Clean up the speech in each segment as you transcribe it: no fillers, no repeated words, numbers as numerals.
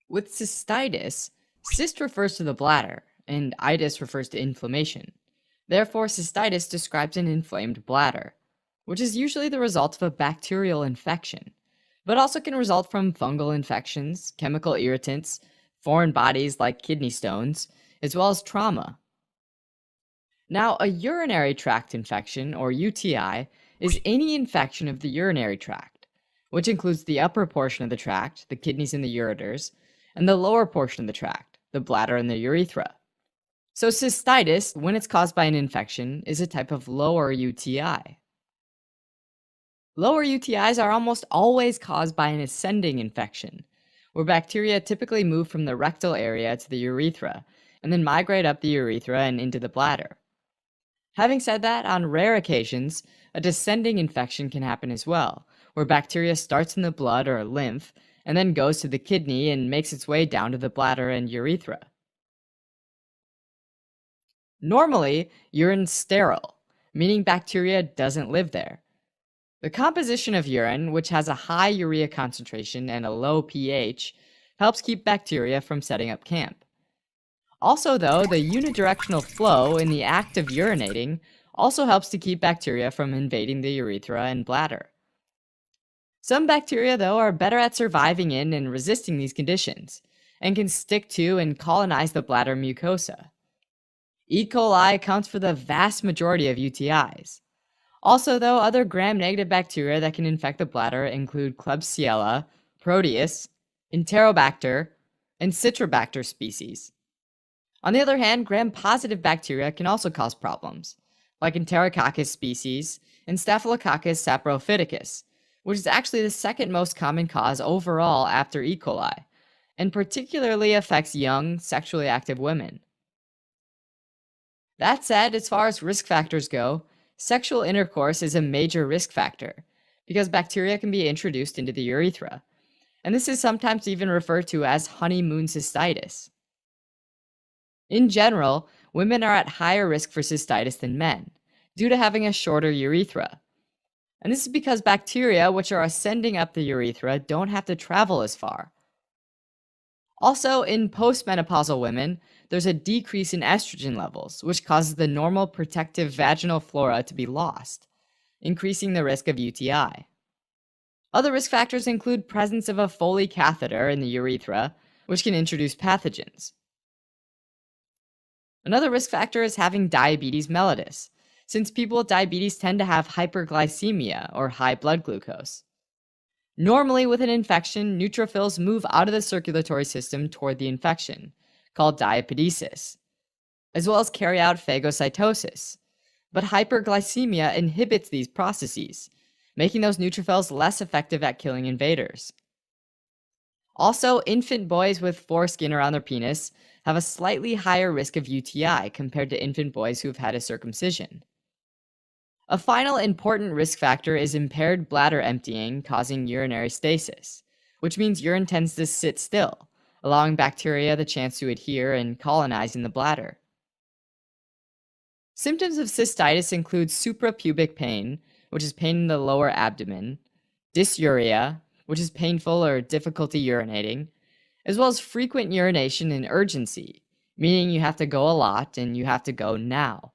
With cystitis, cyst refers to the bladder, and itis refers to inflammation. Therefore, cystitis describes an inflamed bladder, which is usually the result of a bacterial infection, but also can result from fungal infections, chemical irritants, foreign bodies like kidney stones, as well as trauma. Now, a urinary tract infection, or UTI, is any infection of the urinary tract, which includes the upper portion of the tract, the kidneys and the ureters, and the lower portion of the tract, the bladder and the urethra. So, cystitis, when it's caused by an infection, is a type of lower UTI. Lower UTIs are almost always caused by an ascending infection, where bacteria typically move from the rectal area to the urethra and then migrate up the urethra and into the bladder. Having said that, on rare occasions, a descending infection can happen as well, where bacteria starts in the blood or lymph and then goes to the kidney and makes its way down to the bladder and urethra. Normally, urine's sterile, meaning bacteria doesn't live there. The composition of urine, which has a high urea concentration and a low pH, helps keep bacteria from setting up camp. Also, though, the unidirectional flow in the act of urinating also helps to keep bacteria from invading the urethra and bladder. Some bacteria, though, are better at surviving in and resisting these conditions, and can stick to and colonize the bladder mucosa. E. coli accounts for the vast majority of UTIs. Also, though, other gram-negative bacteria that can infect the bladder include Klebsiella, Proteus, Enterobacter, and Citrobacter species. On the other hand, gram-positive bacteria can also cause problems, like Enterococcus species and Staphylococcus saprophyticus, which is actually the second most common cause overall after E. coli, and particularly affects young, sexually active women. That said, as far as risk factors go, sexual intercourse is a major risk factor, because bacteria can be introduced into the urethra, and this is sometimes even referred to as honeymoon cystitis. In general, women are at higher risk for cystitis than men, due to having a shorter urethra. And this is because bacteria, which are ascending up the urethra, don't have to travel as far. Also, in postmenopausal women, there's a decrease in estrogen levels, which causes the normal protective vaginal flora to be lost, increasing the risk of UTI. Other risk factors include presence of a Foley catheter in the urethra, which can introduce pathogens. Another risk factor is having diabetes mellitus, since people with diabetes tend to have hyperglycemia or high blood glucose. Normally, with an infection, neutrophils move out of the circulatory system toward the infection, called diapedesis, as well as carry out phagocytosis. But hyperglycemia inhibits these processes, making those neutrophils less effective at killing invaders. Also, infant boys with foreskin around their penis have a slightly higher risk of UTI compared to infant boys who have had a circumcision. A final important risk factor is impaired bladder emptying causing urinary stasis, which means urine tends to sit still, allowing bacteria the chance to adhere and colonize in the bladder. Symptoms of cystitis include suprapubic pain, which is pain in the lower abdomen, dysuria, which is painful or difficulty urinating, as well as frequent urination and urgency, meaning you have to go a lot and you have to go now.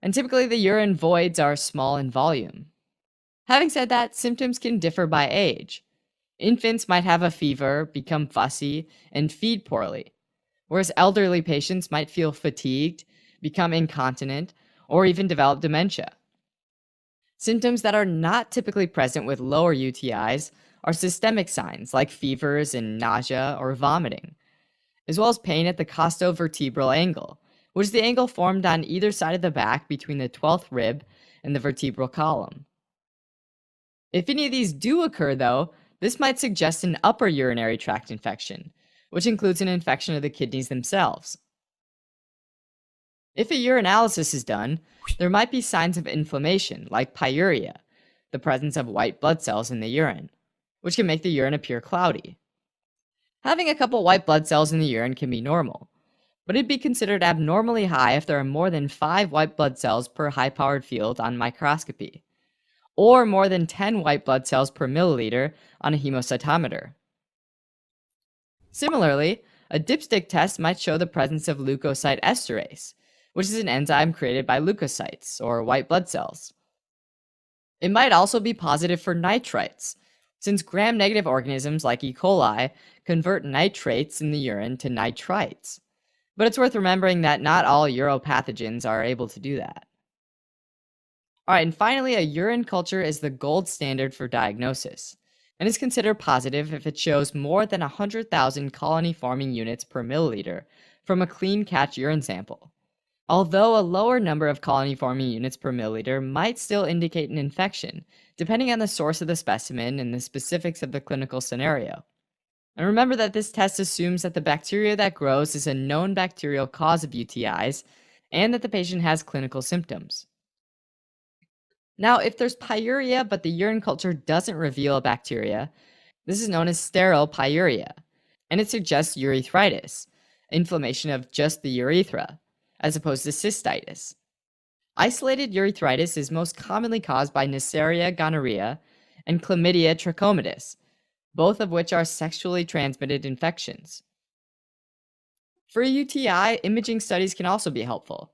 And typically the urine voids are small in volume. Having said that, symptoms can differ by age. Infants might have a fever, become fussy, and feed poorly, whereas elderly patients might feel fatigued, become incontinent, or even develop dementia. Symptoms that are not typically present with lower UTIs are systemic signs like fevers and nausea or vomiting, as well as pain at the costovertebral angle, which is the angle formed on either side of the back between the 12th rib and the vertebral column. If any of these do occur, though, this might suggest an upper urinary tract infection, which includes an infection of the kidneys themselves. If a urinalysis is done, there might be signs of inflammation, like pyuria, the presence of white blood cells in the urine, which can make the urine appear cloudy. Having a couple white blood cells in the urine can be normal, but it'd be considered abnormally high if there are more than 5 white blood cells per high-powered field on microscopy, or more than 10 white blood cells per milliliter on a hemocytometer. Similarly, a dipstick test might show the presence of leukocyte esterase, which is an enzyme created by leukocytes, or white blood cells. It might also be positive for nitrites, since gram-negative organisms like E. coli convert nitrates in the urine to nitrites. But it's worth remembering that not all uropathogens are able to do that. Alright, and finally, a urine culture is the gold standard for diagnosis, and is considered positive if it shows more than 100,000 colony-forming units per milliliter from a clean catch urine sample. Although a lower number of colony-forming units per milliliter might still indicate an infection, depending on the source of the specimen and the specifics of the clinical scenario. And remember that this test assumes that the bacteria that grows is a known bacterial cause of UTIs, and that the patient has clinical symptoms. Now, if there's pyuria but the urine culture doesn't reveal a bacteria, this is known as sterile pyuria, and it suggests urethritis, inflammation of just the urethra, as opposed to cystitis. Isolated urethritis is most commonly caused by Neisseria gonorrhea and Chlamydia trachomatis, both of which are sexually transmitted infections. For a UTI, imaging studies can also be helpful.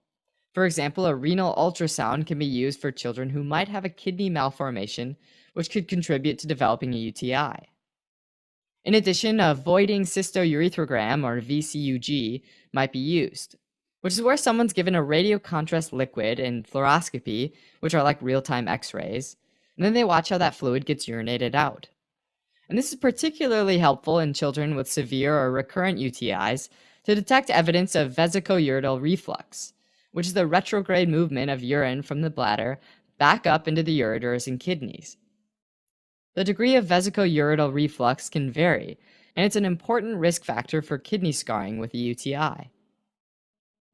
For example, a renal ultrasound can be used for children who might have a kidney malformation, which could contribute to developing a UTI. In addition, a voiding cystourethrogram, or VCUG, might be used, which is where someone's given a radiocontrast liquid and fluoroscopy, which are like real-time x-rays, and then they watch how that fluid gets urinated out. And this is particularly helpful in children with severe or recurrent UTIs to detect evidence of vesicoureteral reflux, which is the retrograde movement of urine from the bladder back up into the ureters and kidneys. The degree of vesicoureteral reflux can vary, and it's an important risk factor for kidney scarring with a UTI.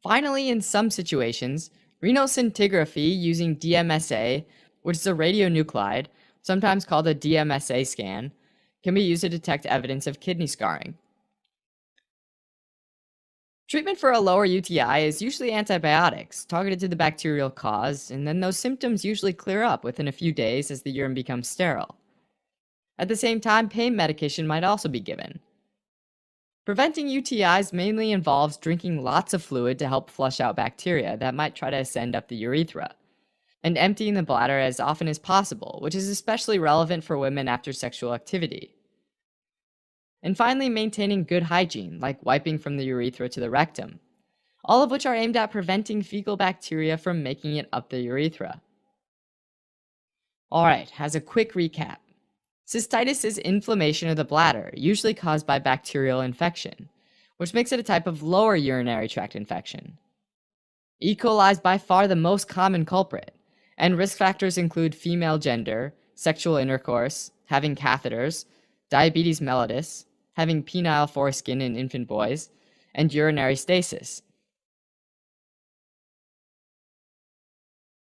Finally, in some situations, renal scintigraphy using DMSA, which is a radionuclide, sometimes called a DMSA scan, can be used to detect evidence of kidney scarring. Treatment for a lower UTI is usually antibiotics, targeted to the bacterial cause, and then those symptoms usually clear up within a few days as the urine becomes sterile. At the same time, pain medication might also be given. Preventing UTIs mainly involves drinking lots of fluid to help flush out bacteria that might try to ascend up the urethra, and emptying the bladder as often as possible, which is especially relevant for women after sexual activity. And finally, maintaining good hygiene, like wiping from the urethra to the rectum, all of which are aimed at preventing fecal bacteria from making it up the urethra. Alright, as a quick recap, cystitis is inflammation of the bladder, usually caused by bacterial infection, which makes it a type of lower urinary tract infection. E. coli is by far the most common culprit, and risk factors include female gender, sexual intercourse, having catheters, diabetes mellitus, having penile foreskin in infant boys, and urinary stasis,